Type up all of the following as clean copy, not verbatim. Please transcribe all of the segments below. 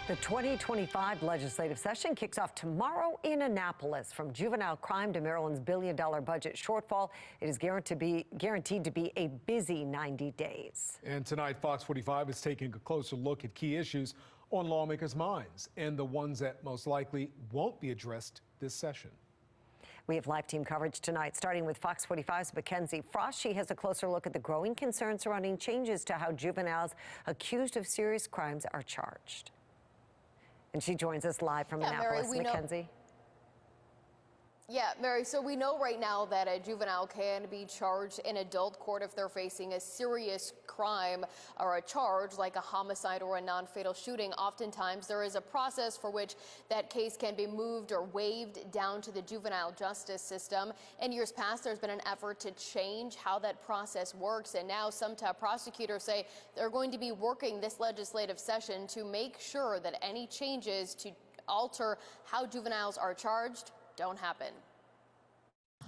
The 2025 legislative session kicks off tomorrow in Annapolis. From juvenile crime to Maryland's billion-dollar budget shortfall, it is guaranteed to be a busy 90 days. And tonight, Fox 45 is taking a closer look at key issues on lawmakers' minds and the ones that most likely won't be addressed this session. We have live team coverage tonight, starting with Fox 45's Mackenzie Frost. She has a closer look at the growing concern surrounding changes to how juveniles accused of serious crimes are charged. And she joins us live from Annapolis. Mary, Mackenzie. Yeah, Mary, so we know right now that a juvenile can be charged in adult court if they're facing a serious crime or a charge like a homicide or a non-fatal shooting. Oftentimes there is a process for which that case can be moved or waived down to the juvenile justice system. In years past, there's been an effort to change how that process works, and now some top prosecutors say they're going to be working this legislative session to make sure that any changes to alter how juveniles are charged don't happen.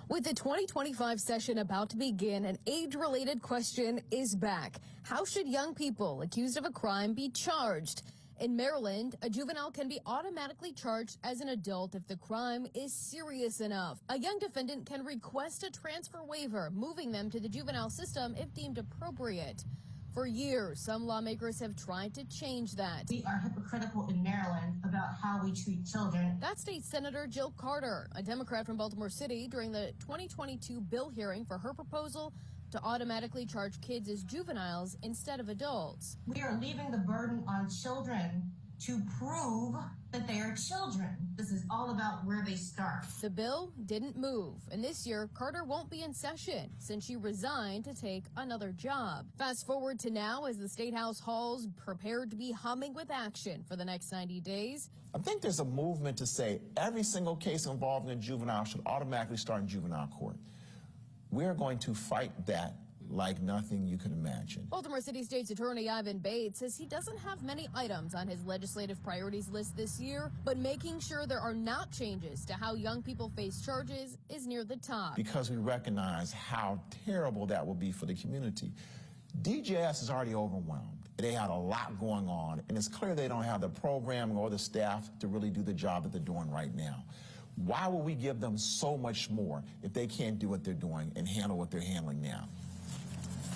With the 2025 session about to begin, an age-related question is back. How should young people accused of a crime be charged? In Maryland, a juvenile can be automatically charged as an adult if the crime is serious enough. A young defendant can request a transfer waiver, moving them to the juvenile system if deemed appropriate. For years, some lawmakers have tried to change that. We are hypocritical in Maryland about how we treat children. That's State Senator Jill Carter, a Democrat from Baltimore City, during the 2022 bill hearing for her proposal to automatically charge kids as juveniles instead of adults. We are leaving the burden on children to prove that they are children. This is all about where they start. The bill didn't move, and this year Carter won't be in session since she resigned to take another job. Fast forward to now as the State House halls prepared to be humming with action for the next 90 days. I think there's a movement to say every single case involving a juvenile should automatically start in juvenile court. We're going to fight that like nothing you can imagine. Baltimore City State's Attorney Ivan Bates says he doesn't have many items on his legislative priorities list this year, but making sure there are not changes to how young people face charges is near the top. Because we recognize how terrible that will be for the community. DJS is already overwhelmed. They had a lot going on, and it's clear they don't have the programming or the staff to really do the job that they're doing right now. Why would we give them so much more if they can't do what they're doing and handle what they're handling now?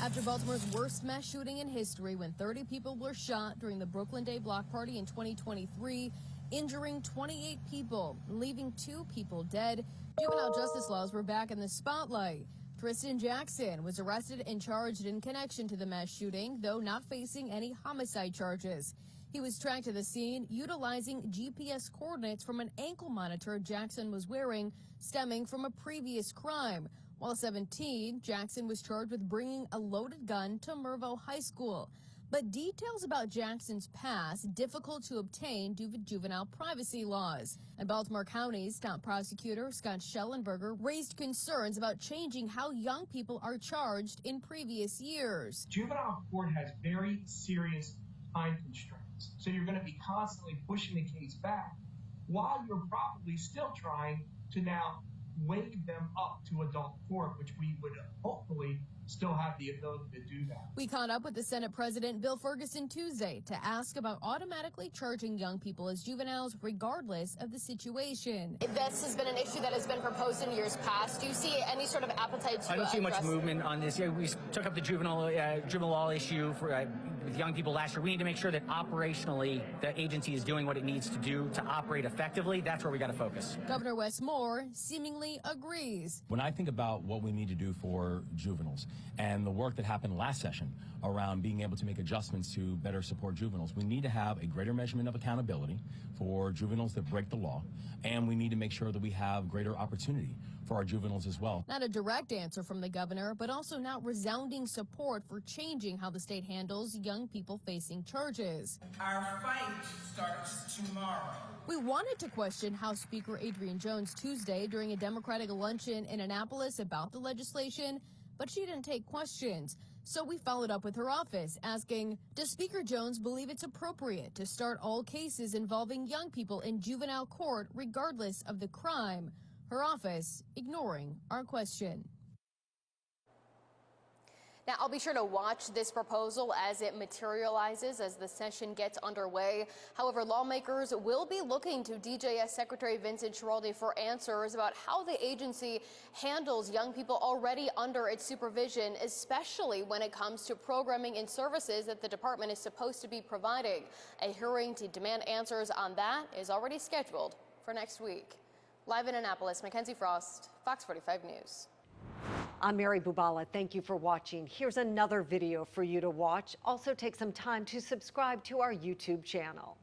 After Baltimore's worst mass shooting in history, when 30 people were shot during the Brooklyn Day block party in 2023, injuring 28 people, leaving 2 people dead, juvenile justice laws were back in the spotlight. Tristan Jackson was arrested and charged in connection to the mass shooting, though not facing any homicide charges. He was tracked to the scene utilizing GPS coordinates from an ankle monitor Jackson was wearing, stemming from a previous crime. While 17, Jackson was charged with bringing a loaded gun to Mervo High School. But details about Jackson's past difficult to obtain due to juvenile privacy laws. And Baltimore County's top prosecutor, Scott Schellenberger, raised concerns about changing how young people are charged in previous years. Juvenile court has very serious time constraints, so you're going to be constantly pushing the case back while you're probably still trying to now wave them up to adult court, which we would hopefully still have the ability to do that. We caught up with the Senate President Bill Ferguson Tuesday to ask about automatically charging young people as juveniles regardless of the situation. This has been an issue that has been proposed in years past. Do you see any sort of appetite to I don't see much movement on this. Yeah, we took up the juvenile law issue for with young people last year. We need to make sure that operationally the agency is doing what it needs to do to operate effectively. That's where we got to focus. Governor Wes Moore seemingly agrees. When I think about what we need to do for juveniles and the work that happened last session around being able to make adjustments to better support juveniles, we need to have a greater measurement of accountability for juveniles that break the law, and we need to make sure that we have greater opportunity for our juveniles as well. Not a direct answer from the governor, but also not resounding support for changing how the state handles young people facing charges. Our fight starts tomorrow. We wanted to question House Speaker Adrienne Jones Tuesday during a Democratic luncheon in Annapolis about the legislation, but she didn't take questions. So we followed up with her office asking, does Speaker Jones believe it's appropriate to start all cases involving young people in juvenile court regardless of the crime? Her office ignoring our question. Now, I'll be sure to watch this proposal as it materializes as the session gets underway. However, lawmakers will be looking to DJS Secretary Vincent Schiraldi for answers about how the agency handles young people already under its supervision, especially when it comes to programming and services that the department is supposed to be providing. A hearing to demand answers on that is already scheduled for next week. Live in Annapolis, Mackenzie Frost, Fox 45 News. I'm Mary Bubala. Thank you for watching. Here's another video for you to watch. Also take some time to subscribe to our YouTube channel.